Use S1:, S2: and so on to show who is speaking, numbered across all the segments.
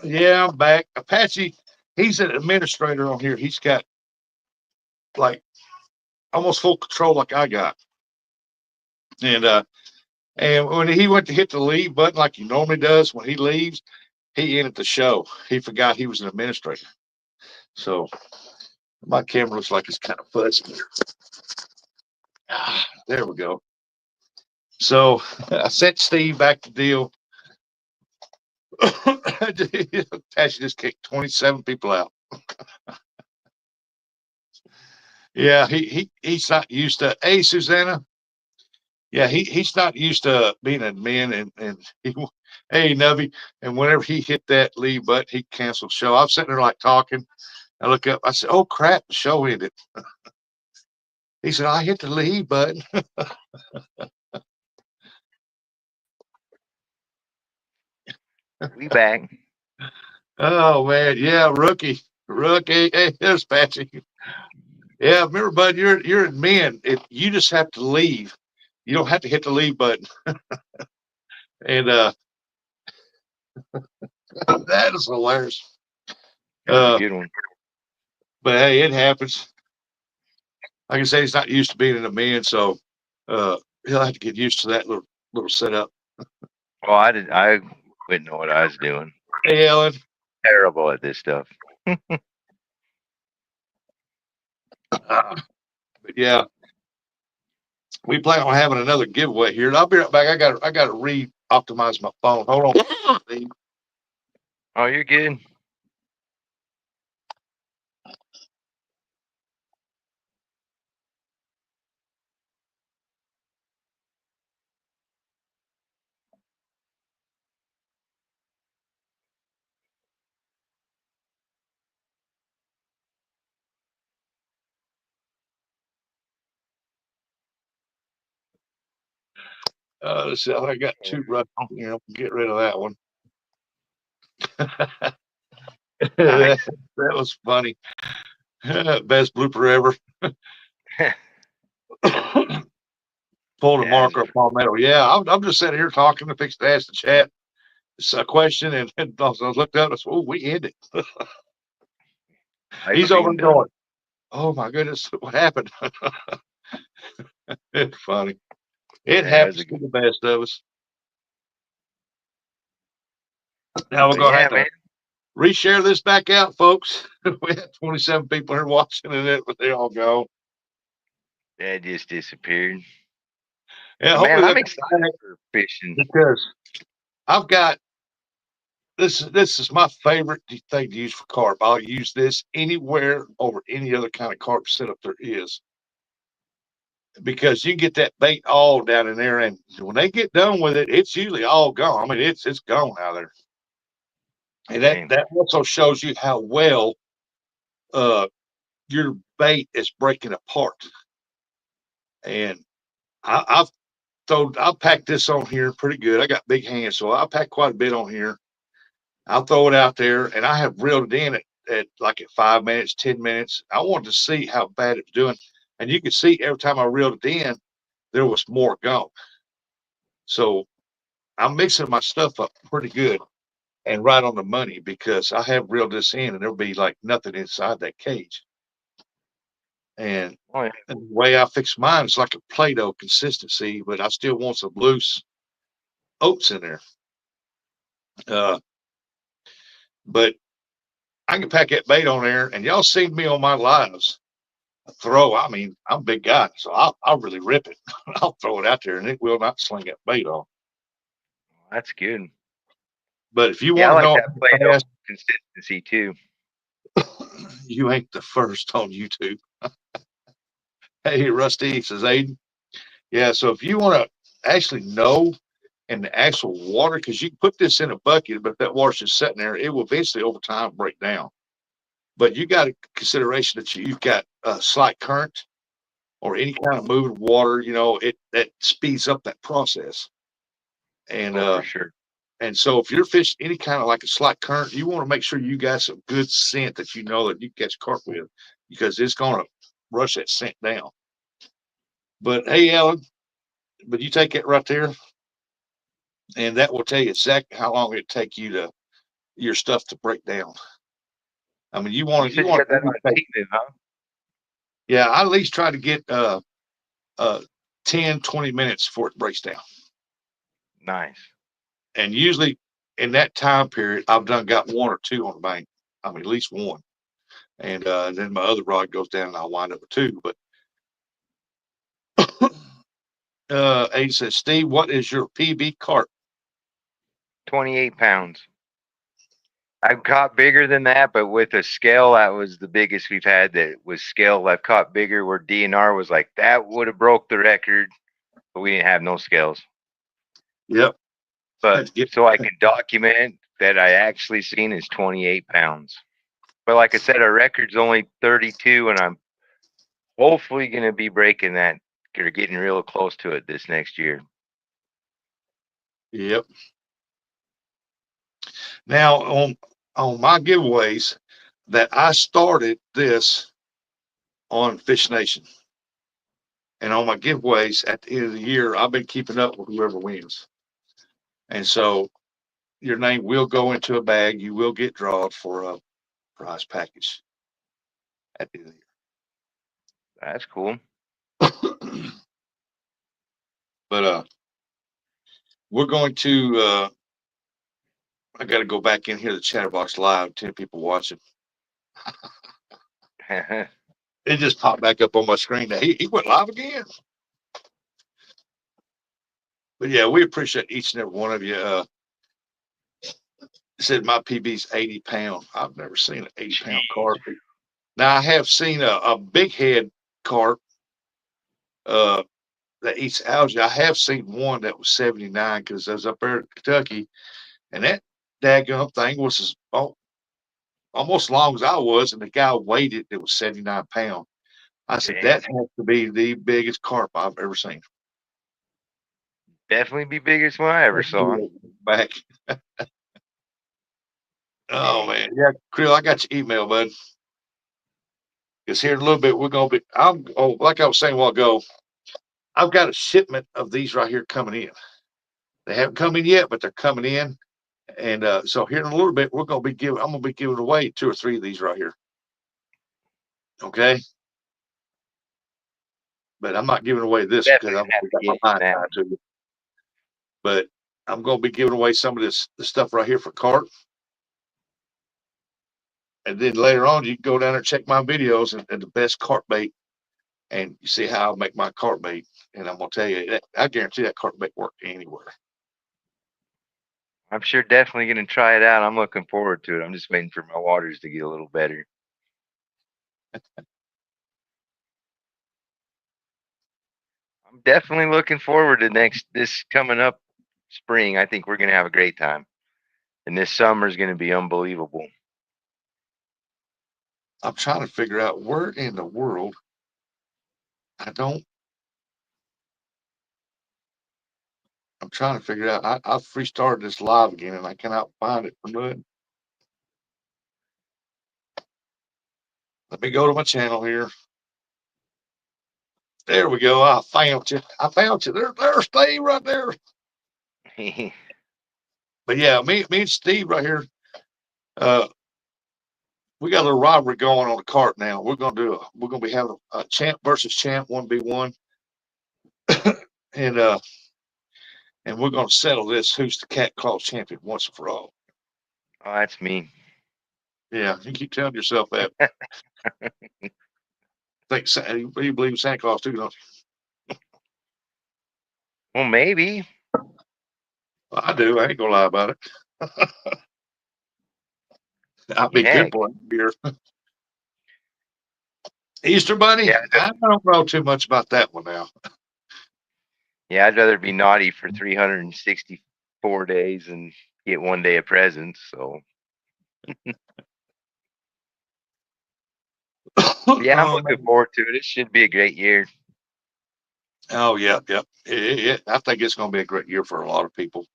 S1: Yeah, I'm back. Apache, he's an administrator on here. He's got like almost full control like I got. And when he went to hit the leave button like he normally does when he leaves, he ended the show. He forgot he was an administrator. So my camera looks like it's kind of fuzzy. There we go. So I sent Steve back the deal. Apache just kicked 27 people out. Yeah, he's not used to. Hey, Susanna. Yeah, he's not used to being a man, and he, hey Nubby, and whenever he hit that leave button, he canceled the show. I'm sitting there like talking. I look up. I said, "Oh crap, the show ended." He said, "I hit the leave button."
S2: We back.
S1: Oh man, yeah, rookie. Hey, there's Patsy. Yeah, remember, bud, you're a man. If you just have to leave, you don't have to hit the leave button. And that is hilarious.
S2: That's a good one.
S1: But hey, it happens. Like I say, he's not used to being in a man, so he'll have to get used to that little setup.
S2: Well, I wouldn't know what I was doing.
S1: Hey, Ellen.
S2: Terrible at this stuff.
S1: But yeah, we plan on having another giveaway here. I'll be right back. I got to re-optimize my phone. Hold on. Steve.
S2: Oh, you're good.
S1: Let's see. I got two rough. Get rid of that one.
S2: Nice.
S1: That was funny. Best blooper ever. Pulled a marker up Palmetto. Yeah, I'm just sitting here talking to fix to ask the chat a question, and I looked up and said, "Oh, we ended." He's over
S2: Being
S1: going, "Oh my goodness, what happened?" It's funny. It happens to the best of us. Now we're gonna have to reshare this back out, folks. We had 27 people here watching it, but they all go.
S2: That just disappeared.
S1: Yeah,
S2: man, I'm excited for fishing
S1: because I've got this. This is my favorite thing to use for carp. I'll use this anywhere over any other kind of carp setup there is, because you get that bait all down in there, and when they get done with it, it's usually all gone. I mean, it's gone out of there, and that also shows you how well your bait is breaking apart. And I'll pack this on here pretty good. I got big hands, so I'll pack quite a bit on here. I'll throw it out there, and I have reeled it in at 5 minutes, 10 minutes. I wanted to see how bad it's doing, and you can see every time I reeled it in, there was more gone. So I'm mixing my stuff up pretty good and right on the money, because I have reeled this in, and there'll be like nothing inside that cage. And the way I fix mine is like a Play-Doh consistency, but I still want some loose oats in there. But I can pack that bait on there, and y'all seen me on my lives throw. I mean, I'm a big guy, so I'll really rip it. I'll throw it out there, and it will not sling that bait off.
S2: That's good.
S1: But if you want to know
S2: that Play-Doh consistency too,
S1: you ain't the first on YouTube. Hey, Rusty, says Aiden. Yeah. So if you want to actually know and the actual water, because you can put this in a bucket, but if that water's just sitting there, it will eventually over time break down. But you got a consideration that you've got a slight current or any kind of moving water, it that speeds up that process. And
S2: Oh, for sure.
S1: and so if you're fishing any kind of like a slight current, you want to make sure you got some good scent that you know that you catch carp with, because it's gonna rush that scent down. But hey, Alan, but you take it right there, and that will tell you exactly how long it take you to your stuff to break down. I mean,
S2: You
S1: you
S2: said you
S1: want
S2: got
S1: to
S2: that on TV, huh?
S1: yeah, I at least try to get uh 10, 20 minutes before it breaks down.
S2: Nice.
S1: And usually in that time period, I've done got one or two on the bank. I mean, at least one. And then my other rod goes down and I'll wind up with two. But Aiden says, Steve, what is your PB carp?
S2: 28 pounds. I've caught bigger than that, but with a scale, that was the biggest we've had that was scale. I've caught bigger where DNR was like, that would have broke the record, but we didn't have no scales.
S1: Yep.
S2: But
S1: Had to get
S2: so I can document that I actually seen is 28 pounds. But like I said, our record's only 32, and I'm hopefully going to be breaking that or getting real close to it this next year.
S1: yep. Now on my giveaways that I started this on Fish Nation. And on my giveaways at the end of the year, I've been keeping up with whoever wins. And so your name will go into a bag. You will get drawn for a prize package at the end of
S2: That's cool.
S1: the year. But we're going to I got to go back in here to Chatterbox Live. 10 people watching. It just popped back up on my screen. Now he went live again. But yeah, we appreciate each and every one of you. Said my PB's 80 pound. I've never seen an 80-pound carp. Now I have seen a big head carp uh, that eats algae. I have seen one that was 79 because I was up there in Kentucky, and that daggum thing was almost as long as I was, and the guy weighed it. It was 79 pounds. I said
S2: Dang.
S1: that has to be the biggest carp I've ever seen.
S2: Definitely be biggest one I ever saw.
S1: Back. Oh
S2: Dang.
S1: man, yeah, Creel, I got your email, bud. Because here in a little bit we're gonna be. Like I was saying a while ago, I've got a shipment of these right here coming in. They haven't come in yet, but they're coming in. And so here in a little bit, I'm gonna be giving away two or three of these right here. Okay. But I'm not giving away this because
S2: Definitely
S1: I'm
S2: gonna have to
S1: got my
S2: get
S1: mind
S2: in that
S1: tied
S2: one.
S1: to it. But I'm gonna be giving away some of the stuff right here for carp. And then later on, you can go down there and check my videos and the best carp bait, and you see how I make my carp bait. And I'm gonna tell you, I guarantee that carp bait work anywhere.
S2: I'm sure definitely gonna try it out. I'm looking forward to it. I'm just waiting for my waters to get a little better. I'm definitely looking forward to this coming up spring. I think we're gonna have a great time. And this summer is gonna be unbelievable.
S1: I'm trying to figure out where in the world I don't. I'm trying to figure out. I've restarted this live again, and I cannot find it for good. Let me go to my channel here. There we go. I found you. I found you. There's Steve right there. But yeah, me and Steve right here. Uh, we got a little rivalry going on the cart now. We're gonna be having a champ versus champ 1v1, and we're gonna settle this. Who's the cat claw champion once and for all?
S2: Oh, that's me.
S1: Yeah, you keep telling yourself that. You believe in Santa Claus too, don't you?
S2: Well, maybe.
S1: Well, I do. I ain't gonna lie about it. I'll be good
S2: Heck.
S1: boy here. Easter Bunny.
S2: Yeah.
S1: I don't know too much about that one now.
S2: Yeah, I'd rather be naughty for 364 days and get 1 day of presents. So yeah, I'm
S1: Oh,
S2: looking
S1: man.
S2: forward to it. It should be a great year.
S1: Oh, yeah, yeah. I think it's going to be a great year for a lot of people.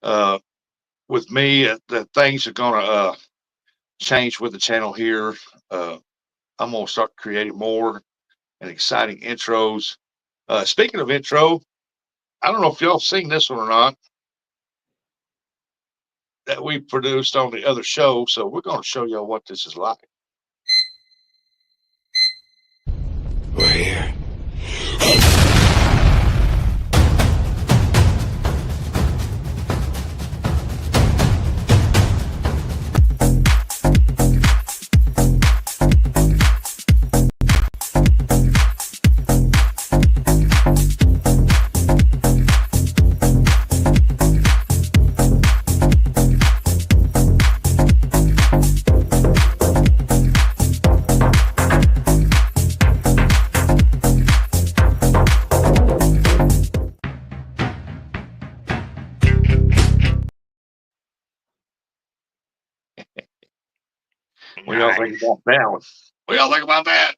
S1: Uh, with me, the things are going to change with the channel here. Uh, I'm going to start creating more and exciting intros. Speaking of intro, I don't know if y'all seen this one or not that we produced on the other show. So we're going to show y'all what this is like.
S3: We're here.
S1: What y'all think
S2: Nice.
S1: about that one? What y'all think about that?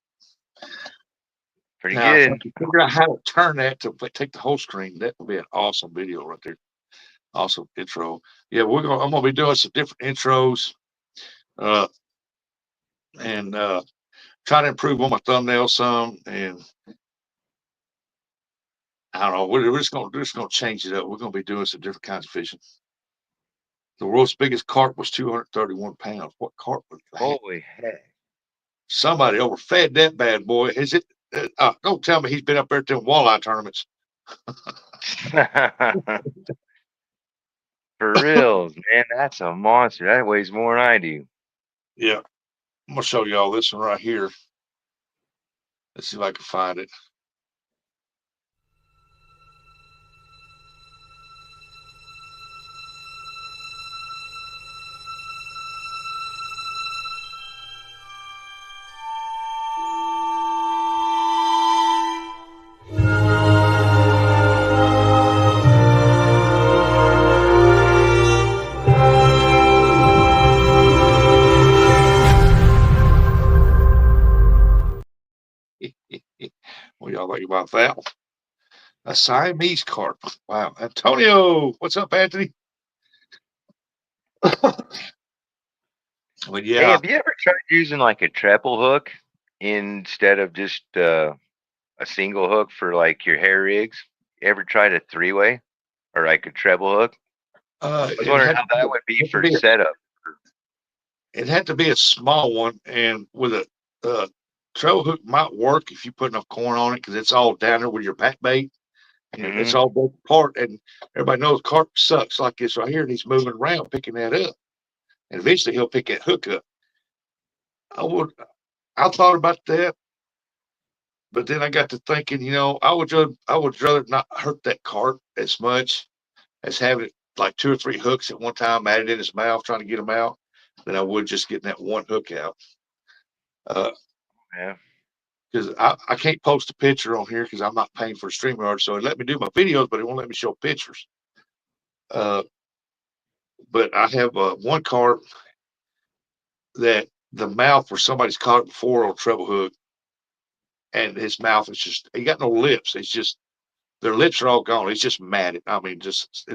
S2: Pretty
S1: Now, if I
S2: good.
S1: can figure out how to turn that to take the whole screen, that would be an awesome video right there. Awesome intro. Yeah, I'm gonna be doing some different intros, uh, and try to improve on my thumbnail some. And I don't know, we're just gonna change it up. We're gonna be doing some different kinds of fishing. The world's biggest carp was 231 pounds. What carp was that?
S2: Holy heck.
S1: Somebody overfed that bad boy. Is it? Don't tell me he's been up there at them walleye tournaments.
S2: For reals, man. That's a monster. That weighs more than I do.
S1: Yeah, I'm gonna show y'all this one right here. Let's see if I can find it. What y'all think about that one? A Siamese carp. Wow. Antonio, what's up, Anthony? But
S2: Hey,
S1: yeah,
S2: have you ever tried using like a treble hook instead of just a single hook for like your hair rigs? You ever tried a 3-way or like a treble hook? I was
S1: it
S2: wondering
S1: had
S2: how that would be
S1: had to
S2: for
S1: be a,
S2: setup.
S1: it had to be a small one, and with a trail hook might work if you put enough corn on it because it's all down there with your pack bait. And it's
S2: Hmm.
S1: all broke apart, and everybody knows carp sucks like this right here, and he's moving around picking that up, and eventually he'll pick that hook up. I would, I thought about that, but then I got to thinking, I would rather not hurt that carp as much as having like two or three hooks at one time added in his mouth trying to get him out than I would just getting that one hook out. Uh,
S2: Yeah.
S1: because I can't post a picture on here because I'm not paying for StreamYard, so it let me do my videos, but it won't let me show pictures. Uh, but I have one carp that the mouth where somebody's caught it before on a treble hook, and his mouth is just—he got no lips. It's just their lips are all gone. He's just matted. I mean, just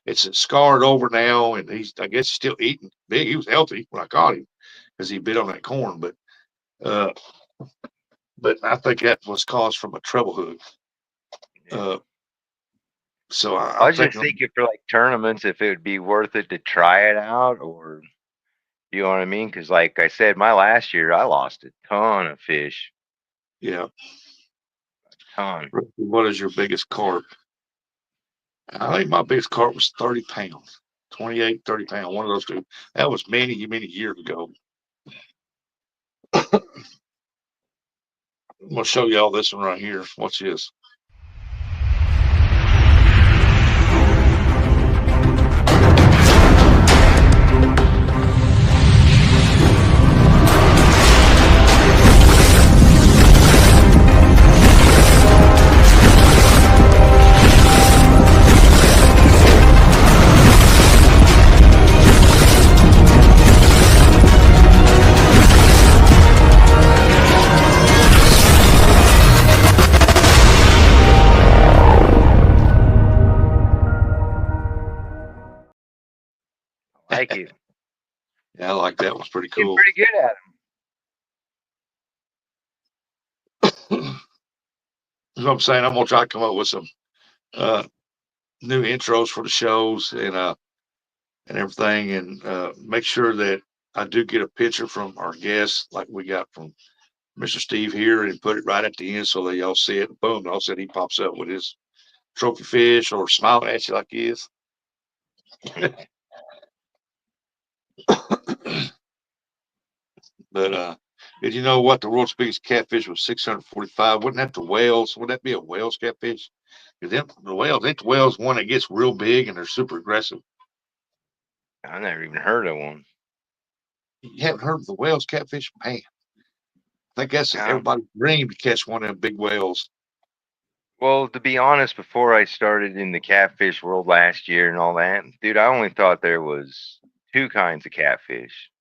S1: it's scarred over now, and I guess he's still eating big. He was healthy when I caught him because he bit on that corn, uh, but I think that was caused from a treble hook.
S2: Yeah.
S1: Uh, so
S2: I
S1: I'm
S2: was just
S1: thinking,
S2: thinking for like tournaments if it would be worth it to try it out or you know what I mean? Because like I said, my last year I lost a ton of fish.
S1: yeah,
S2: Ton.
S1: what is your biggest carp? I think my biggest carp was 30 pounds, 28, 30 pounds, one of those two. That was many, many years ago. I'm gonna show y'all this one right here. Watch this.
S2: like it.
S1: Yeah, I like that. Was pretty
S2: You're
S1: cool.
S2: pretty good at
S1: That's what I'm saying. I'm gonna try to come up with some uh, new intros for the shows and everything, and make sure that I do get a picture from our guests, like we got from Mr. Steve here, and put it right at the end so that y'all see it. Boom! All of a sudden he pops up with his trophy fish or smiling at you like he is. But did you know what the world's biggest catfish was? 645. Wouldn't that the whales? Would that be a whale's catfish? Because the whales, ain't the whales one that gets real big and they're super aggressive.
S2: it. I never even heard of one.
S1: You haven't heard of the whales catfish? Man, I think that's
S2: Um,
S1: everybody's dream to catch one of them big whales.
S2: well, to be honest, before I started in the catfish world last year and all that, dude, I only thought there was two kinds of catfish: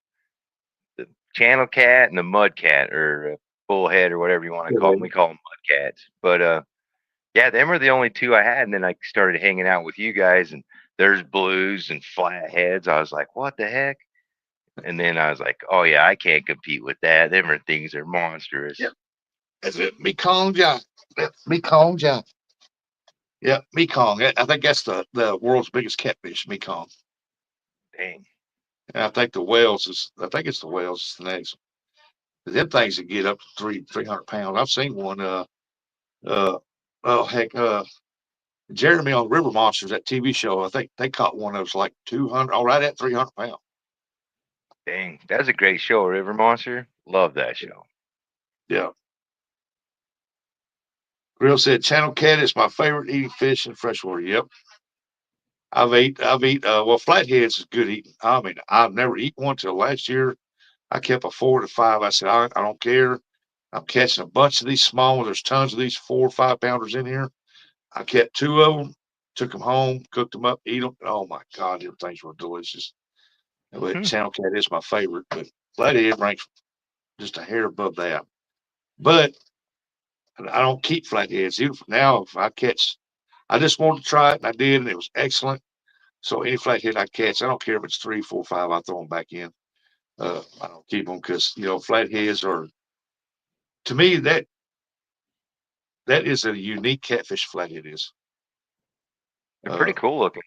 S2: the channel cat and the mud cat, or bullhead, or whatever you want to call them. We call them mud cats. But yeah, them are the only two I had. And then I started hanging out with you guys, and there's blues and flatheads. I was like, what the heck? And then I was like, oh yeah, I can't compete with that. Them are things are monstrous.
S1: Yep. That's it. Mekong John. Mekong John. Yeah, Mekong. I think that's the world's biggest catfish, Mekong.
S2: Dang.
S1: And I think the whales is. I think it's the whales is the next. Them things that get up to 300 pounds. I've seen one. Uh. Oh heck. Jeremy on River Monsters, that TV show. I think they caught one that was like 200. Oh, right at 300 pounds.
S2: Dang. That's a great show, River Monster. Love that show.
S1: Yeah. Grill said channel cat is my favorite eating fish in freshwater. Yep. Well, flatheads is good eating. I mean, I've never eaten one till last year. I kept a 4 to 5. I said, I don't care. I'm catching a bunch of these small ones. There's tons of these 4 or 5 pounders in here. I kept 2 of them, took them home, cooked them up, eat them. Oh my God, them things were delicious. But
S2: Hmm.
S1: channel cat is my favorite, but flathead ranks just a hair above that. But I don't keep flatheads. Even now, if I catch, I just wanted to try it and I did, and it was excellent. So any flathead I catch, I don't care if it's 3, 4, 5, I throw them back in. I don't keep them because flatheads are, to me, that is a unique catfish. Flathead is.
S2: They're pretty cool looking.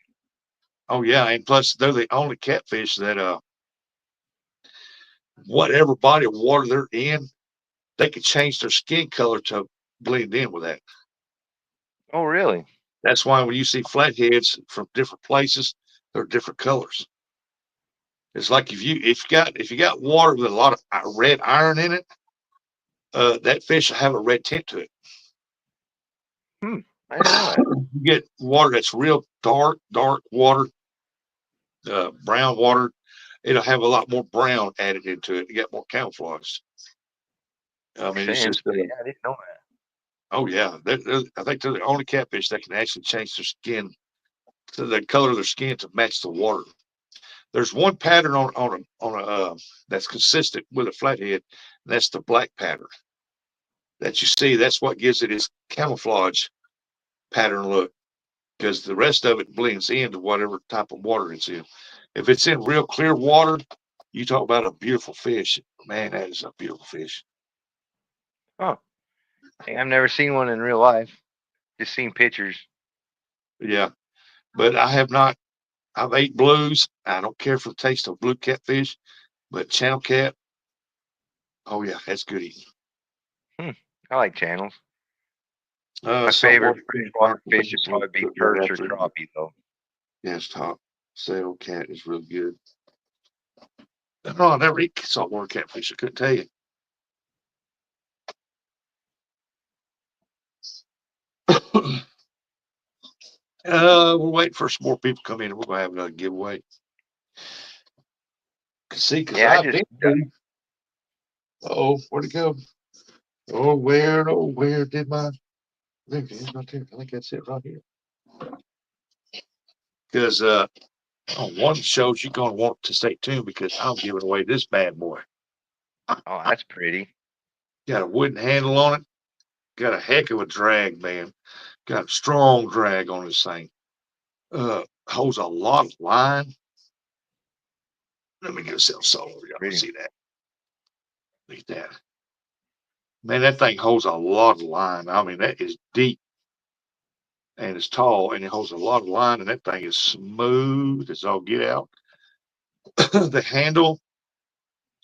S1: Oh yeah, and plus they're the only catfish that whatever body of water they're in, they can change their skin color to blend in with that.
S2: Oh, really?
S1: That's why when you see flatheads from different places, they're different colors. It's like if you got water with a lot of red iron in it, that fish will have a red tint to it.
S2: Hmm. I didn't know that.
S1: You get water that's real dark water, brown water, it'll have a lot more brown added into it. You get more camouflage. I mean, it's
S2: Sense,
S1: just,
S2: but yeah, I didn't know that.
S1: oh yeah, I think they're the only catfish that can actually change their skin to the color of their skin to match the water. There's one pattern on a that's consistent with a flathead, and that's the black pattern that you see. That's what gives it its camouflage pattern look, because the rest of it blends into whatever type of water it's in. If it's in real clear water, you talk about a beautiful fish. Man, that is a beautiful fish.
S2: Oh, hey, I've never seen one in real life. Just seen pictures.
S1: Yeah, but I have not. I've ate blues. I don't care for the taste of blue catfish, but channel cat, oh yeah, that's good eating.
S2: Hmm. I like channels. My favorite
S1: Saltwater
S2: freshwater fish would probably be perch or crappie, though.
S1: Yes, top sail cat is really good. No, I never eat saltwater catfish. I couldn't tell you. We're waiting for some more people to come in, and we're gonna have another giveaway. See, because
S2: Yeah, I
S1: I've
S2: just
S1: been. Oh, where'd it go? Oh, where did my? There it is, right there. I think that's it right here. Because on one shows you're gonna want to stay tuned because I'm giving away this bad boy.
S2: oh, that's pretty.
S1: Got a wooden handle on it. Got a heck of a drag, man. Got a strong drag on this thing. Holds a lot of line. Let me get myself salt over. Y'all can
S2: Pretty.
S1: see that. Look at that. Man, that thing holds a lot of line. I mean, that is deep and it's tall and it holds a lot of line, and that thing is smooth as all get out. The handle,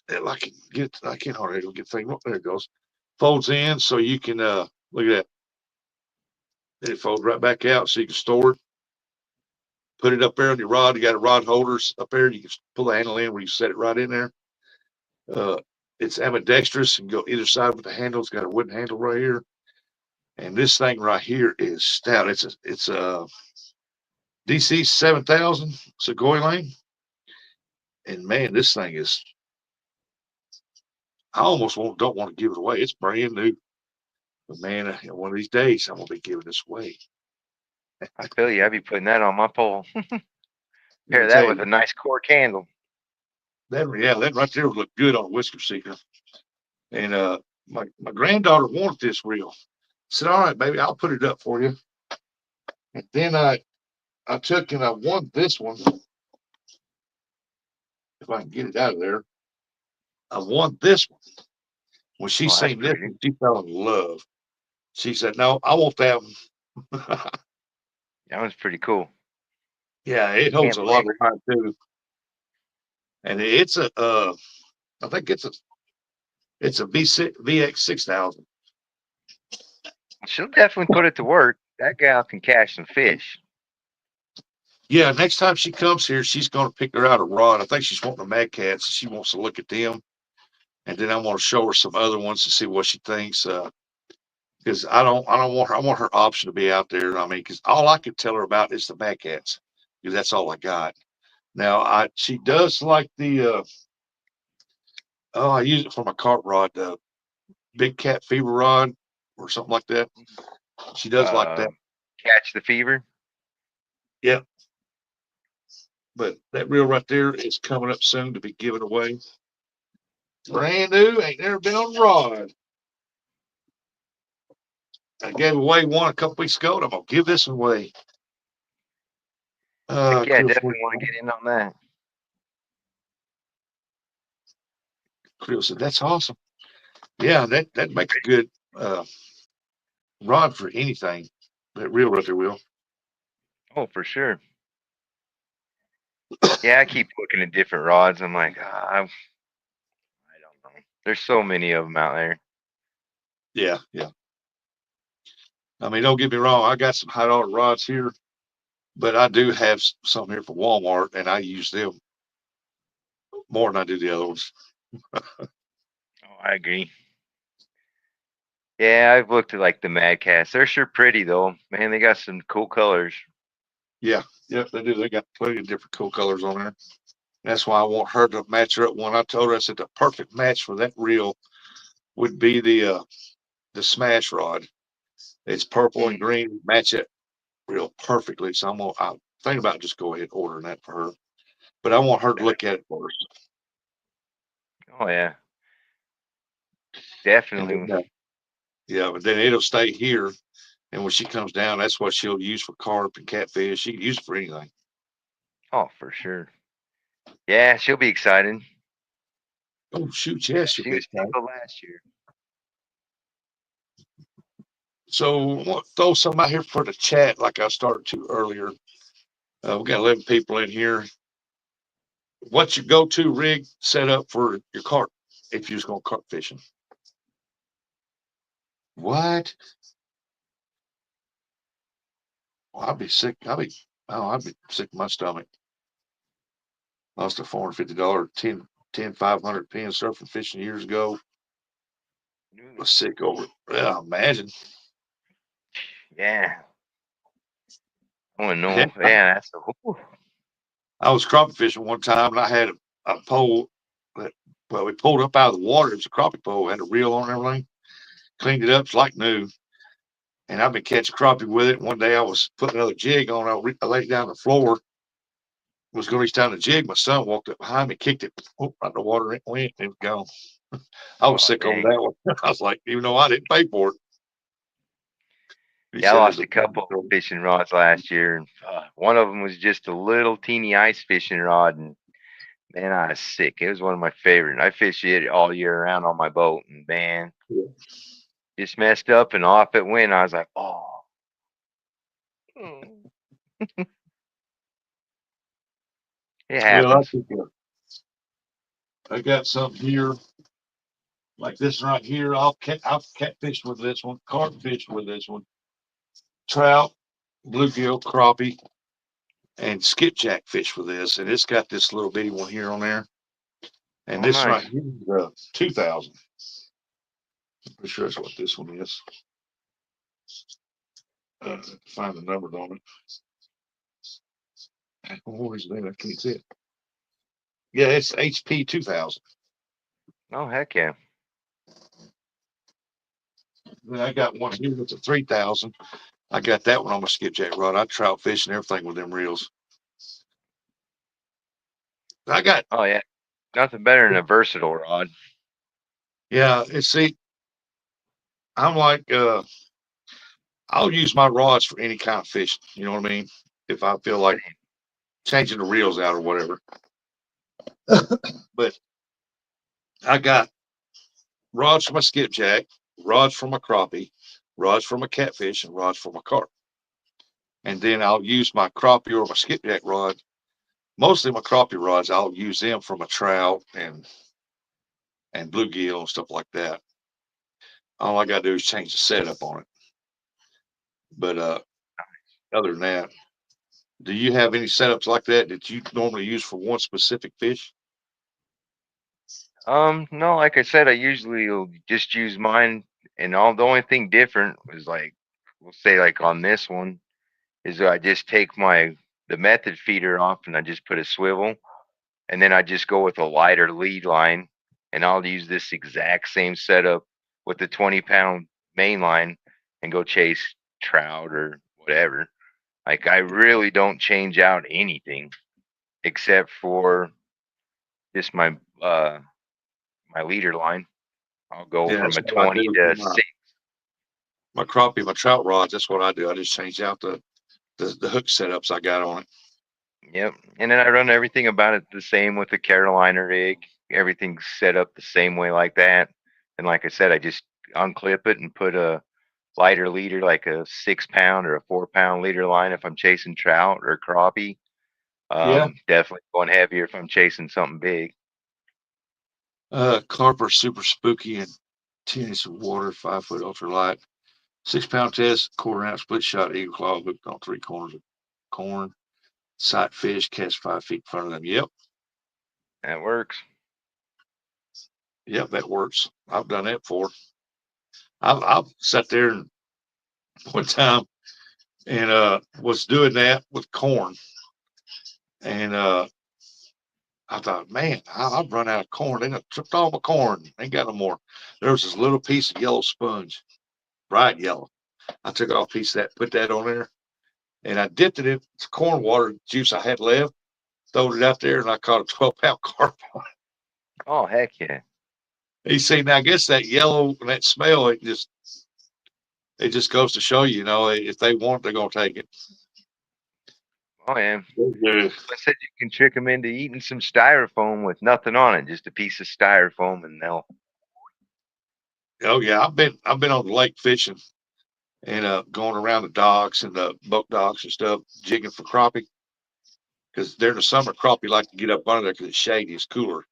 S1: I can get, I can't hardly get the thing. Oh, there it goes. Folds in so you can, look at that. Then it folds right back out so you can store it. Put it up there on your rod. You got a rod holders up there. You can pull the handle in where you set it right in there. It's ambidextrous and go either side with the handle. It's got a wooden handle right here. And this thing right here is stout. It's a DC 7000 Segoy Lane. And man, this thing is, I almost don't want to give it away. It's brand new. But man, one of these days I'm gonna be giving this away.
S2: I feel you. I'd be putting that on my pole.
S1: Let me
S2: Pair that
S1: tell
S2: with
S1: you,
S2: a nice core candle.
S1: that right there would look good on a Whisker Seeker. And my granddaughter wanted this reel. I said, all right, baby, I'll put it up for you. And then I took and I won this one. If I can get it out of there. I won this one. When she
S2: Oh, that's
S1: seen this
S2: pretty.
S1: one, she fell in love. She said, no, I want that one.
S2: That one's pretty cool.
S1: Yeah, it holds
S2: Can't
S1: a lot
S2: blame
S1: of
S2: her.
S1: line too. And it's a I think it's a VX 6000.
S2: She'll definitely put it to work. That gal can catch some fish.
S1: Yeah, next time she comes here, she's gonna pick her out a rod. I think she's wanting a Mad Cats. She wants to look at them. And then I'm gonna show her some other ones to see what she thinks. Because I don't want her, I want her option to be out there. I mean, because all I could tell her about is the Mad Cats, because that's all I got. Now she does like the I use it for my carp rod, big cat fever rod or something like that. She does like
S2: Uh,
S1: that.
S2: Catch the fever.
S1: Yeah. But that reel right there is coming up soon to be given away. Brand new, ain't never been on a rod. I gave away one a couple weeks ago, and I'm gonna give this away.
S2: Heck yeah,
S1: Creel
S2: definitely want to get in on that.
S1: said, that's awesome. Yeah, that makes a good rod for anything. That reel right there will.
S2: Oh, for sure. Yeah, I keep looking at different rods. I'm like, I don't know. There's so many of them out there.
S1: Yeah, yeah. I mean, don't get me wrong. I got some $100 rods here, but I do have some here for Walmart, and I use them more than I do the other ones.
S2: Oh, I agree. Yeah, I've looked at like the Mad Cats. They're sure pretty though. Man, they got some cool colors.
S1: Yeah, yep, they do. They got plenty of different cool colors on there. That's why I want her to match her up. When I told her, I said the perfect match for that reel would be the Smash rod. It's purple and green, match it real perfectly. So I'm thinking about just go ahead and ordering that for her. But I want her to look at it first.
S2: Oh yeah,
S1: And
S2: definitely.
S1: then, yeah, but then it'll stay here. And when she comes down, that's what she'll use for carp and catfish. She can use it for anything.
S2: Oh, for sure. Yeah, she'll be excited.
S1: Oh, shoot, yes, she'll
S2: She
S1: be
S2: was
S1: excited.
S2: single last year.
S1: So I want to throw some out here for the chat like I started to earlier. We got 11 people in here. What's your go-to rig set up for your carp if you're just going carp fishing? What? Well, I'd be sick. I'd be sick to my stomach. Lost a $450 10 500 pin surfing fishing years ago. Was sick over it. Yeah, imagine.
S2: Yeah. Oh no.
S1: Heck,
S2: Yeah, that's the.
S1: I was crappie fishing one time and I had a pole that, well, we pulled up out of the water. It was a crappie pole, had a reel on and everything. Cleaned it up, it's like new. And I've been catching crappie with it. One day I was putting another jig on. I laid it down on the floor, was going to reach down the jig. My son walked up behind me, kicked it, right in the water, it went, and it was gone. I was
S2: Oh
S1: sick over
S2: dang.
S1: that one. I was like, even though I didn't pay for it. He
S2: Yeah, I
S1: said it was
S2: lost
S1: a
S2: a couple of fishing rods last year, and one of them was just a little teeny ice fishing rod, and Man, I was sick. It was one of my favorite. I fish it all year round on my boat, and man, just messed up and off it went. I was like, oh. Mm. It
S1: Well,
S2: happens.
S1: I got some here like this right here. I've catfished with this one, carp fished with this one, trout, bluegill, crappie, and skipjack fish with this. And it's got this little bitty one here on there. And
S2: Oh,
S1: this
S2: nice.
S1: right here is 2000. Pretty sure that's what this one is. Find the numbers on it. Where's that? I can't see it. Yeah, it's HP 2000.
S2: Oh, heck yeah.
S1: Then I got one here that's a 3000. I got that one on my skipjack rod. I trout fish and everything with them reels. I got,
S2: Oh, yeah. Nothing better than a versatile rod.
S1: yeah, see, I'm like, I'll use my rods for any kind of fish. You know what I mean? If I feel like changing the reels out or whatever. But I got rods for my skipjack, rods for my crappie, rods for my catfish, and rods for my carp. And then I'll use my crappie or my skipjack rod. Mostly my crappie rods, I'll use them for my trout and bluegill and stuff like that. All I gotta do is change the setup on it. But other than that, do you have any setups like that you normally use for one specific fish?
S2: No, like I said, I usually will just use mine, and all the only thing different was like, we'll say like on this one is that I just take the method feeder off and I just put a swivel, and then I just go with a lighter lead line, and I'll use this exact same setup with the 20-pound main line and go chase trout or whatever. Like I really don't change out anything except for just my leader line. I'll go
S1: Yeah,
S2: from
S1: that's
S2: a
S1: what I
S2: 20
S1: do for
S2: to 6.
S1: my crappie, my trout rods. That's what I do. I just change out the hook setups I got on it.
S2: Yep. And then I run everything about it the same with the Carolina rig. Everything's set up the same way like that. And like I said, I just unclip it and put a lighter leader, like a 6-pound or a 4-pound leader line if I'm chasing trout or crappie.
S1: Yeah.
S2: Definitely going heavier if I'm chasing something big.
S1: Carp are super spooky and 10 inches of water, 5 foot ultralight, 6 pound test, quarter-ounce split shot eagle claw hooked on 3 corners of corn. Sight fish, cast 5 feet in front of them. Yep.
S2: That works.
S1: Yep, that works. I've done that before. I've sat there and one time and was doing that with corn. And I thought, man, I've run out of corn. They done tripped all my corn. Ain't got no more. There was this little piece of yellow sponge, bright yellow. I took off a piece of that, put that on there, and I dipped it in corn water juice I had left, throwed it out there, and I caught a 12-pound carp.
S2: Oh, heck yeah.
S1: You see, now I guess that yellow and that smell, it just goes to show you, if they want, they're gonna take it.
S2: Oh, yeah.
S1: Yeah.
S2: I said you can trick them into eating some styrofoam with nothing on it, just a piece of styrofoam, and they'll.
S1: Oh yeah, I've been on the lake fishing and going around the docks and the boat docks and stuff, jigging for crappie. Because during the summer, crappie like to get up under there because it's shady, it's cooler,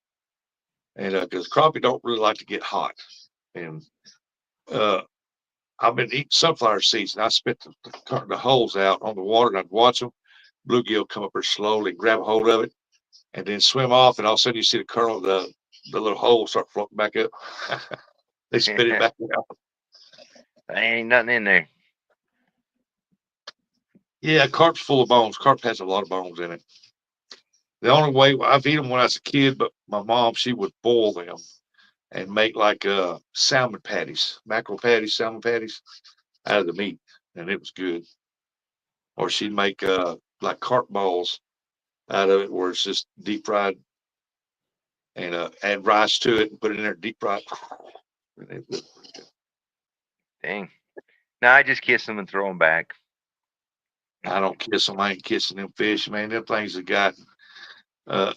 S1: and because crappie don't really like to get hot. And uh, I've been eating sunflower seeds, and I spit the holes out on the water, and I'd watch them. Bluegill come up there slowly, grab a hold of it, and then swim off, and all of a sudden you see the kernel, the little hole start floating back up. They spit it back out.
S2: There ain't nothing in there.
S1: Yeah, carp's full of bones. Carp has a lot of bones in it. The only way I've eaten them when I was a kid, but my mom, she would boil them and make like salmon patties, mackerel patties, salmon patties out of the meat, and it was good. Or she'd make like carp balls out of it, where it's just deep fried, and add rice to it and put it in there deep fried. And it was pretty good.
S2: Dang. No, I just kiss them and throw them back.
S1: I don't kiss them. I ain't kissing them fish, man. Them things have got uh,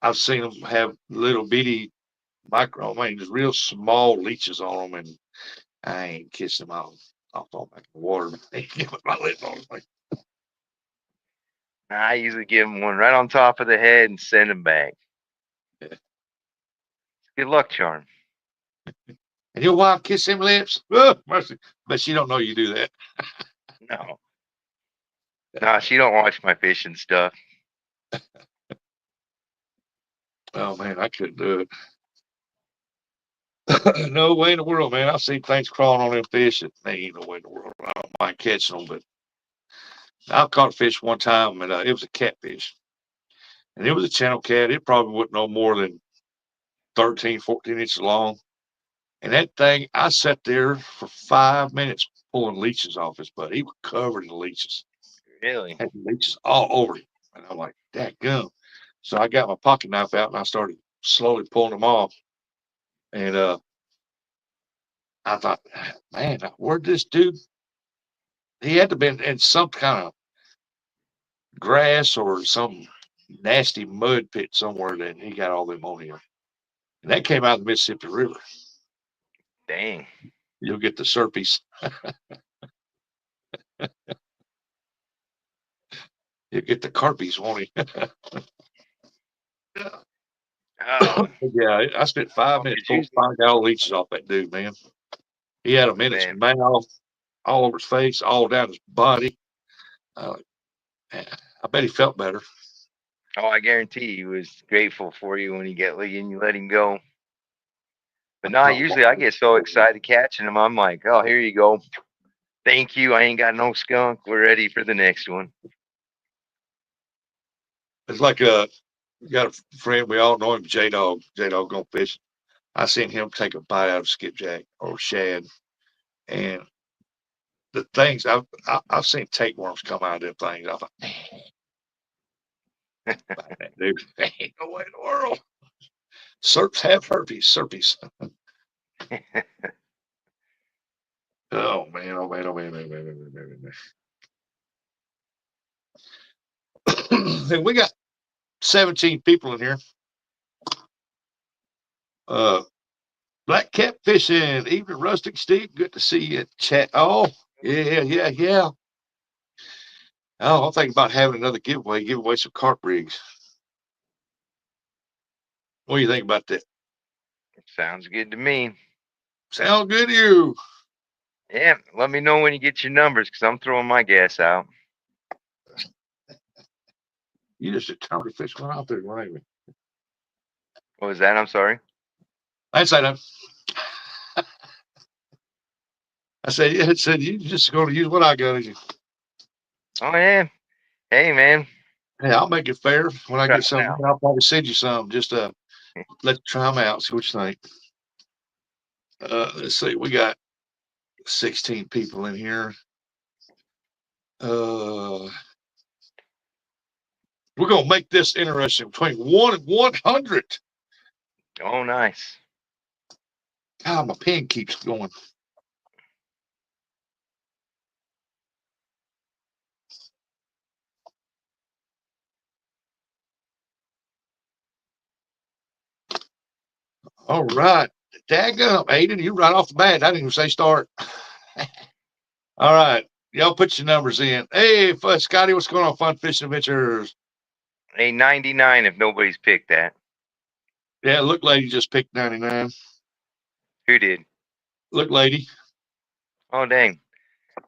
S1: I've seen them have little bitty micro, I mean, just real small leeches on them, and I ain't kissing them off on back in the water. I ain't giving my lip on them. Like,
S2: I usually give them one right on top of the head and send them back.
S1: Yeah.
S2: Good luck charm.
S1: and your wife kiss them lips? Oh, mercy. But she don't know you do that.
S2: No. No, she don't watch my fishing stuff.
S1: Oh man, I couldn't do it. No way in the world, man. I've seen things crawling on them fish. And they ain't no way in the world. I don't mind catching them, but I've caught a fish one time, and it was a catfish, and it was a channel cat. It probably wasn't no more than 13, 14 inches long. And that thing, I sat there for 5 minutes pulling leeches off his butt. He was covered in leeches.
S2: Really?
S1: Had leeches all over him. And I'm like, that gum. So I got my pocket knife out and I started slowly pulling them off. And I thought, man, where'd this dude? He had to been in some kind of grass or some nasty mud pit somewhere that he got all them on him. And that came out of the Mississippi River.
S2: Dang.
S1: You'll get the serpies. You'll get the carpies, won't you?
S2: Oh,
S1: Yeah, I spent 5 minutes pulling all leeches off that dude, man. He had them in his
S2: man.
S1: mouth, all over his face, all down his body. I bet he felt better.
S2: Oh, I guarantee he was grateful for you when you let him go. But no, usually I get so excited catching them. I'm like, oh, here you go. Thank you. I ain't got no skunk. We're ready for the next one.
S1: It's like we got a friend, we all know him, J Dog. J Dog going fishing. I seen him take a bite out of skipjack or shad, and the things I've seen tapeworms come out of them things. I thought, man, dude, ain't no way in the world. Serps have herpes. Serpies. Oh man! Oh man! Oh man! Man, man, man, man, man. And we got 17 people in here. Black cat fishing. Evening, Rustic Steve. Good to see you. Chat. Oh yeah. Oh, I'm thinking about having another giveaway. Give away some carp rigs. What do you think about that?
S2: Sounds good to me.
S1: Sound good to you?
S2: Yeah, let me know when you get your numbers because I'm throwing my gas out.
S1: You just determined to fish one out there, right?
S2: What was that? I'm sorry.
S1: I didn't say that. I said, yeah, it said you just going to use what I got.
S2: Oh yeah. Hey man.
S1: Hey, I'll make it fair. When I get
S2: Right
S1: some,
S2: now.
S1: I'll probably send you some. Just let you try them out. See what you think. Let's see. We got 16 people in here. We're gonna make this interesting between 1 and 100.
S2: Oh, nice.
S1: God, my pen keeps going. All right. Daggum, Aiden, you right off the bat. I didn't even say start. All right. Y'all put your numbers in. Hey, Scotty, what's going on? Fun Fishing Adventures.
S2: A 99 if nobody's picked that.
S1: Yeah, Look Lady just picked 99.
S2: Who did?
S1: Look Lady.
S2: Oh, dang.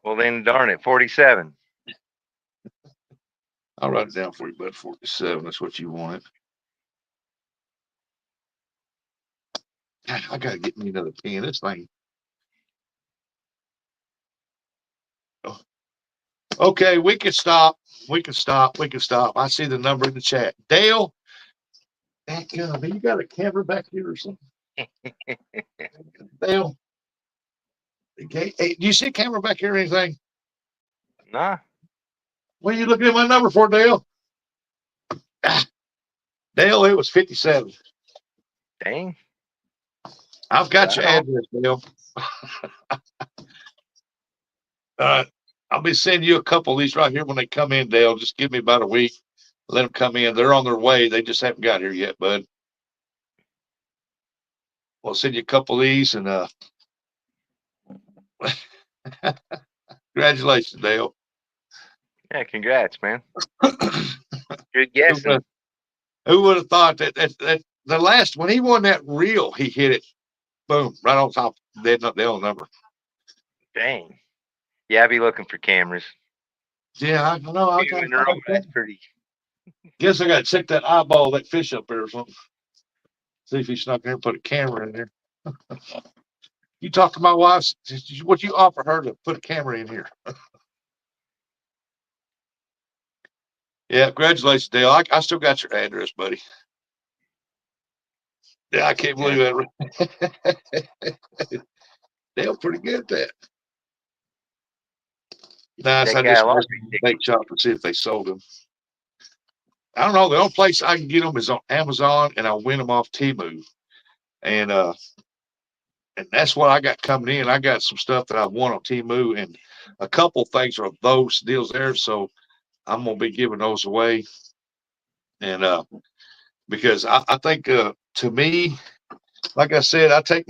S2: Well, then, darn it, 47.
S1: I'll write it down for you, bud. 47. That's what you wanted. I got to get me another pen. This thing. Oh. Okay, we can stop. We can stop. I see the number in the chat. Dale, you got a camera back here or something? Dale, okay. Hey, do you see a camera back here or anything?
S2: Nah.
S1: What are you looking at my number for, Dale? Dale, it was 57.
S2: Dang.
S1: I've got your address, Dale. I'll be sending you a couple of these right here when they come in, Dale. Just give me about a week. Let them come in. They're on their way. They just haven't got here yet, bud. We'll send you a couple of these and congratulations, Dale.
S2: Yeah, congrats, man. Good
S1: Who
S2: guessing.
S1: would, who would have thought that the last when he won that reel, he hit it, boom, right on top. They don't number.
S2: Dang. Yeah, I'd be looking for cameras.
S1: Yeah, I know. I
S2: Two
S1: got.
S2: in a row. That's pretty.
S1: Guess I got to check that eyeball, that fish up there or something. See if he snuck in there and put a camera in there. You talk to my wife. What you offer her to put a camera in here? Yeah, congratulations, Dale. I still got your address, buddy. Yeah, I can't believe that. Dale, pretty good at that. Nice.
S2: That
S1: I
S2: guy
S1: just
S2: lost
S1: messaged the bait shop to see if they sold them. I don't know. The only place I can get them is on Amazon, and I win them off Temu. And that's what I got coming in. I got some stuff that I won on Temu, and a couple things are those deals there. So I'm gonna be giving those away. And because I think to me, like I said, I'll take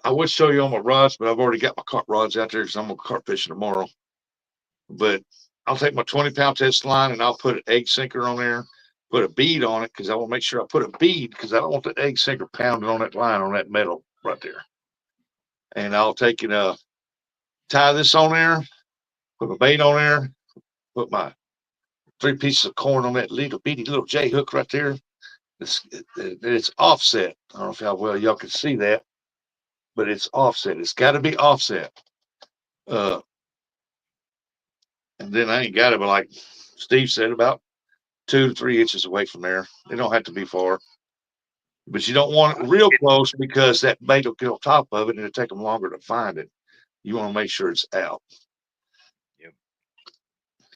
S1: I would show you on my rods, but I've already got my carp rods out there because I'm gonna carp fishing tomorrow. But I'll take my 20-pound test line and I'll put an egg sinker on there, put a bead on it because I want to make sure I put a bead because I don't want the egg sinker pounded on that line on that metal right there. And I'll take and tie this on there, put my bait on there, put my 3 pieces of corn on that little bitty little J hook right there. It's offset. I don't know how well y'all can see that, but it's offset. It's got to be offset. And then I ain't got it, but like Steve said, about 2 to 3 inches away from there. They don't have to be far, but you don't want it real close because that bait will get on top of it and it'll take them longer to find it. You want to make sure it's out.
S2: Yep.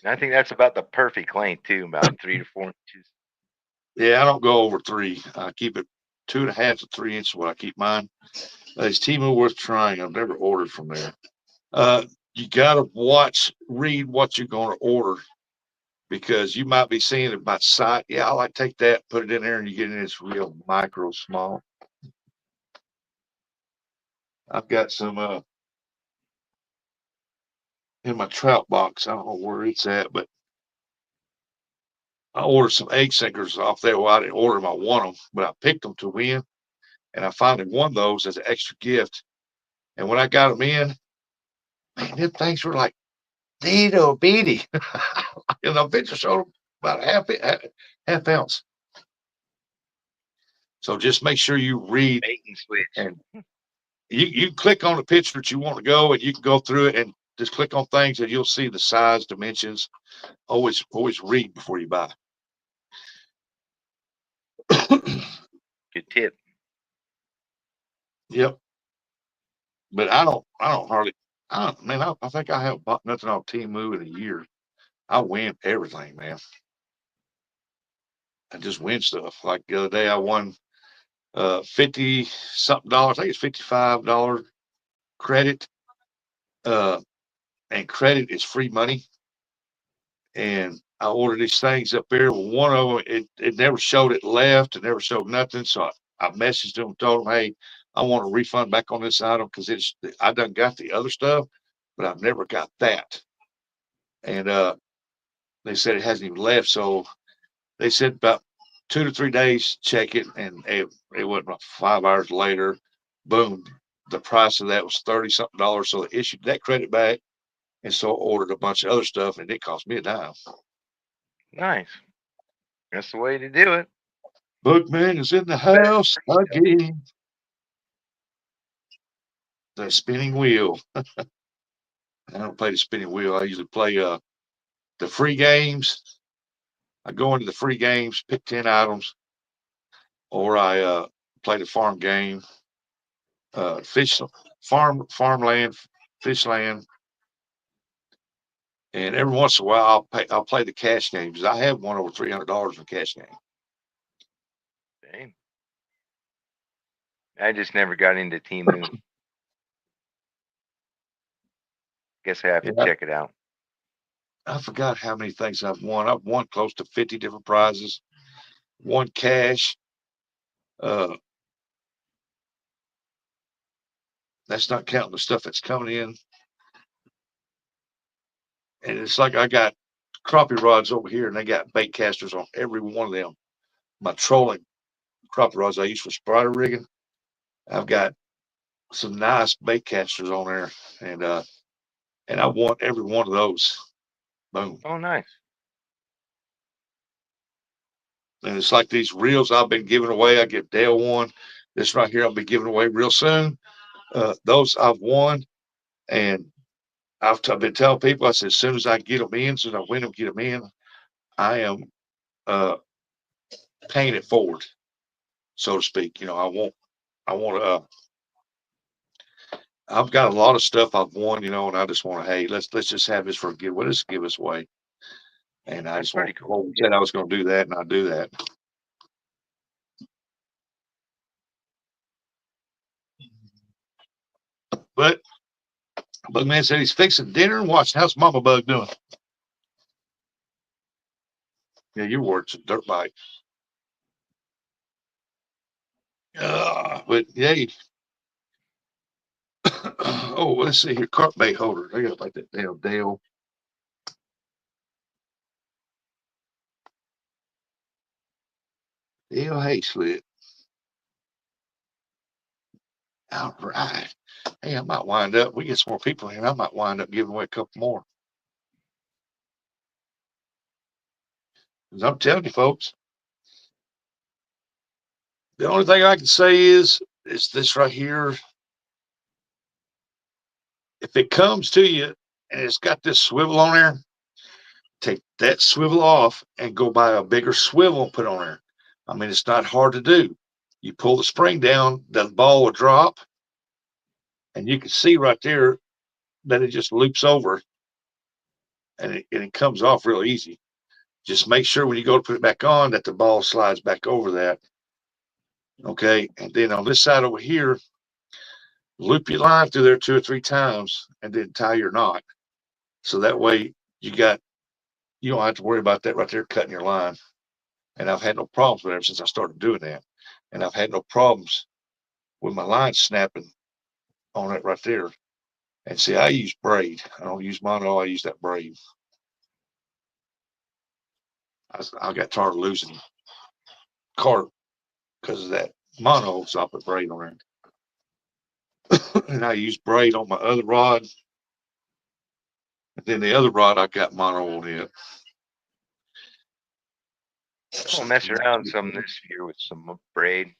S2: And I think that's about the perfect length too, about 3 to 4 inches.
S1: Yeah, I don't go over 3. I keep it 2.5 to 3 inches. What I keep mine. Is Temu worth trying? I've never ordered from there. You got to read what you're going to order because you might be seeing it by sight. Yeah, I like take that, put it in there, and you get in this real micro small. I've got some in my trout box. I don't know where it's at, but I ordered some egg sinkers off there. Well, I didn't order them. I want them, but I picked them to win, and I finally won those as an extra gift. And when I got them in, man, them things were like little bitty. And the picture showed them about half ounce. So just make sure you read
S2: Bait and switch.
S1: and you click on the picture that you want to go, and you can go through it and just click on things, and you'll see the size, dimensions. Always read before you buy.
S2: Good tip.
S1: Yep. But I don't hardly. I think I haven't bought nothing on Temu in a year. I win everything, man. I just win stuff. Like the other day, I won 50 something dollars. I think it's $55 credit. And credit is free money. And I ordered these things up there. Well, one of them, it never showed it left. It never showed nothing. So I messaged them, told them, hey, I want a refund back on this item because I done got the other stuff, but I've never got that. And they said it hasn't even left. So they said about 2 to 3 days, check it. And it wasn't about 5 hours later. Boom. The price of that was 30 something dollars. So they issued that credit back. And so I ordered a bunch of other stuff and it cost me a dime.
S2: Nice. That's the way to do it.
S1: Bookman is in the house again. The spinning wheel. I don't play the spinning wheel. I usually play the free games. I go into the free games, pick 10 items, or I play the farm game, farmland, fish land, and every once in a while I'll play the cash games. I have won over $300 in cash game.
S2: Dang. I just never got into Temu. Guess I have to
S1: Yeah.
S2: check it out.
S1: I forgot how many things I've won. I've won close to 50 different prizes. Won cash. Uh, that's not counting the stuff that's coming in. And it's like I got crappie rods over here, and they got bait casters on every one of them. My trolling crappie rods I use for spider rigging. I've got some nice bait casters on there, and I want every one of those. Boom.
S2: Oh, nice.
S1: And it's like these reels I've been giving away. I give Dale one. This right here I'll be giving away real soon. Those I've won, and I've been telling people. I said as soon as I get them in, as soon as I win them, get them in, I am uh, paying it forward, so to speak. You know, I want to. I've got a lot of stuff I've won, you know, and I just want to, hey, let's just have this for a giveaway. Let's give us away. And I
S2: That's
S1: just
S2: pretty
S1: want,
S2: cool.
S1: said I was going to do that, and I do that. But Bugman said he's fixing dinner and watching. How's Mama Bug doing? Yeah, your words a dirt bike. But yay. Oh, let's see here. Carp bait holder. I got like that damn Dale. Dale Hayslip. All right. Hey, I might wind up. We get some more people here. I might wind up giving away a couple more. 'Cause I'm telling you, folks. The only thing I can say is this right here. If it comes to you and it's got this swivel on there, take that swivel off and go buy a bigger swivel and put on there. I mean, it's not hard to do. You pull the spring down, the ball will drop, and you can see right there that it just loops over and it comes off real easy. Just make sure when you go to put it back on that the ball slides back over that. Okay. And then on this side over here, loop your line through there 2 or 3 times and then tie your knot. So that way you don't have to worry about that right there cutting your line. And I've had no problems with it ever since I started doing that. And I've had no problems with my line snapping on it right there. And see, I use braid. I don't use mono. I use that braid. I got tired of losing carp because of that mono, so I put braid on there. And I use braid on my other rod. And then the other rod, I got mono on it.
S2: I'll mess around some this year with some braid.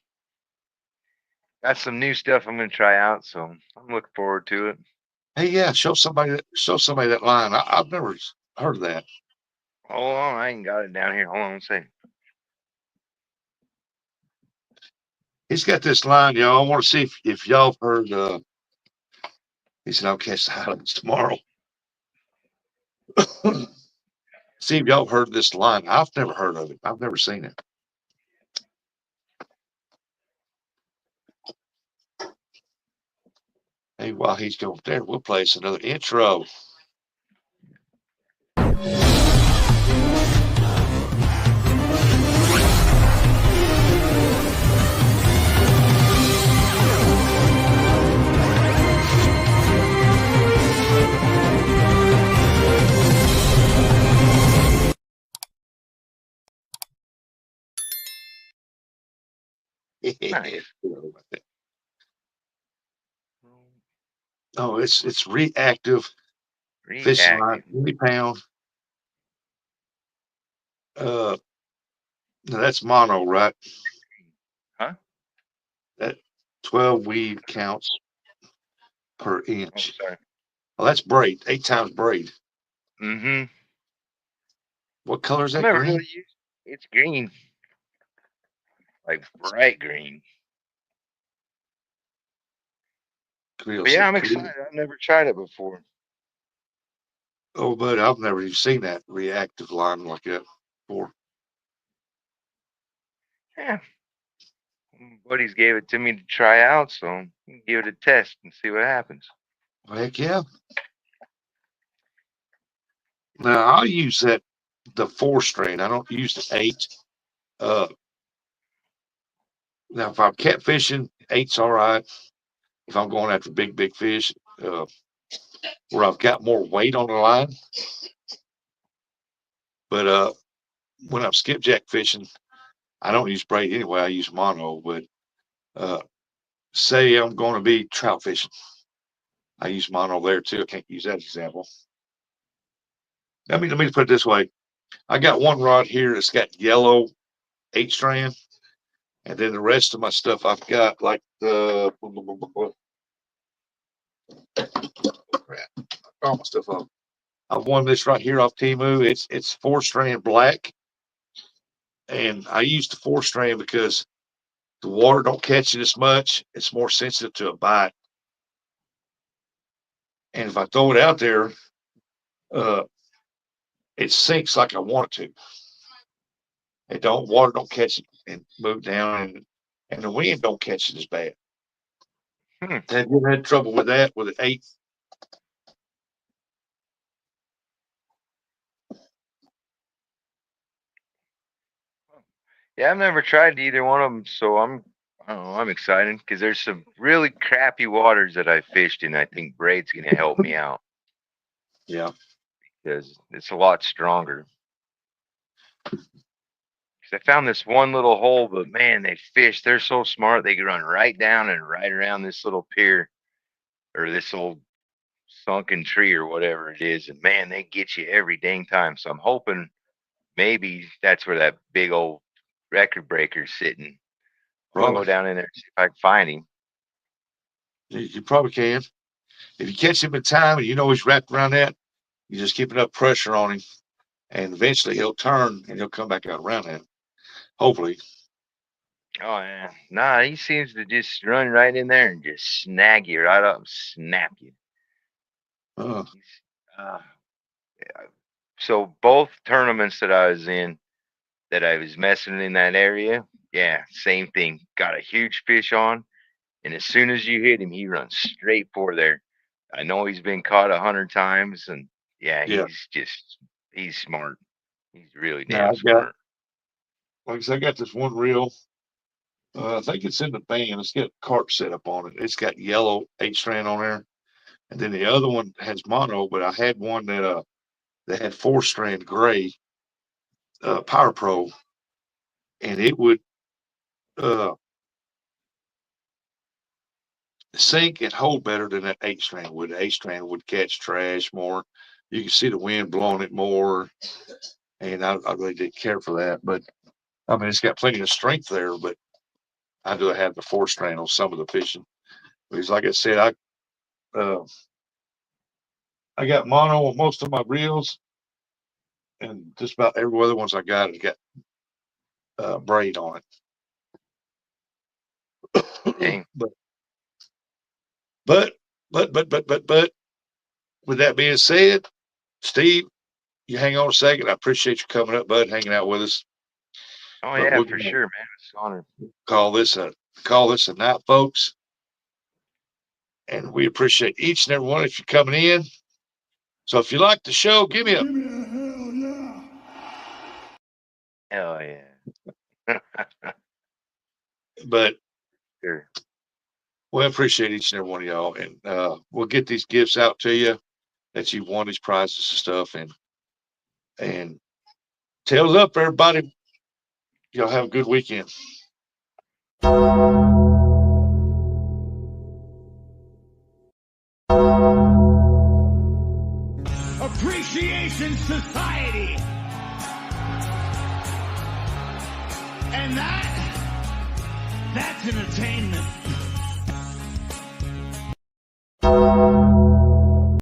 S2: Got some new stuff I'm going to try out, so I'm looking forward to it.
S1: Hey, yeah, show somebody that line. I've never heard of that.
S2: Hold on, I ain't got it down here. Hold on a second.
S1: He's got this line, y'all. I want to see if y'all have heard. He said, "I'll catch the highlights tomorrow." See if y'all have heard this line. I've never heard of it. I've never seen it. Hey, while he's going there, we'll play us another intro.
S2: Nice.
S1: Oh, it's reactive fishing line, 20 pound. No, that's mono, right?
S2: Huh?
S1: That 12 weed counts per
S2: Oh,
S1: inch.
S2: sorry.
S1: Well, that's braid, 8 times braid.
S2: Mm-hmm.
S1: What color is
S2: I've
S1: that?
S2: never
S1: Green?
S2: really used it. It's green. Like bright green. But yeah, I'm excited. I've never tried it before.
S1: Oh, but I've never even seen that reactive line like that before.
S2: Yeah. Buddies gave it to me to try out, so I'm gonna give it a test and see what happens.
S1: Well, heck yeah. Now I'll use the 4-strand. I don't use the 8. Uh, Now if I'm catfishing, 8's all right. If I'm going after big fish, where I've got more weight on the line, but when I'm skipjack fishing, I don't use braid anyway. I use mono. But uh, say I'm going to be trout fishing, I use mono there too. I can't use that example. Let me put it this way. I got one rod here that's got yellow 8-strand, and then the rest of my stuff I've got like the all my stuff up. I've won this right here off Temu. It's 4-strand black, and I use the 4-strand because the water don't catch it as much. It's more sensitive to a bite, and if I throw it out there, it sinks like I want it to. Water don't catch it and move down, and the wind don't catch it as bad. Have you ever had trouble with that with an 8?
S2: Yeah, I've never tried either one of them, so I don't know, I'm excited because there's some really crappy waters that I fished in. I think braid's gonna help me out
S1: Yeah.
S2: because it's a lot stronger. I found this one little hole, but man, they fish. They're so smart. They can run right down and right around this little pier or this old sunken tree or whatever it is. And man, they get you every dang time. So I'm hoping maybe that's where that big old record breaker's sitting. I'll go down in there and see if I can find him.
S1: You probably can. If you catch him in time and you know he's wrapped around that, you just keep enough pressure on him, and eventually he'll turn and he'll come back out around that. Hopefully.
S2: Oh yeah, nah, he seems to just run right in there and just snag you right up and snap you.
S1: Uh,
S2: So both tournaments that I was in, that I was messing in that area, yeah, same thing. Got a huge fish on, and as soon as you hit him, he runs straight for there. I know he's been caught 100 times, and yeah, he's smart. He's really damn smart.
S1: Like I said, I got this one reel. I think it's in the band. It's got carp set up on it. It's got yellow 8-strand on there, and then the other one has mono. But I had one that had 4-strand gray Power Pro, and it would sink and hold better than that 8-strand would. The 8-strand would catch trash more. You can see the wind blowing it more, and I really didn't care for that. But I mean, it's got plenty of strength there, but I do have the 4-strand on some of the fishing. Because like I said, I got mono on most of my reels, and just about every other ones I got has got braid on it.
S2: Dang.
S1: But with that being said, Steve, you hang on a second. I appreciate you coming up, bud, hanging out with us.
S2: Oh yeah, for sure, man. It's an honor.
S1: Call this a night, folks. And we appreciate each and every one of you coming in. So if you like the show, give me a
S2: hell yeah.
S1: But
S2: sure.
S1: We appreciate each and every one of y'all, and we'll get these gifts out to you that you won, these prizes and stuff, and tails up, everybody. Y'all have a good weekend.
S4: Appreciation Society. And that's entertainment.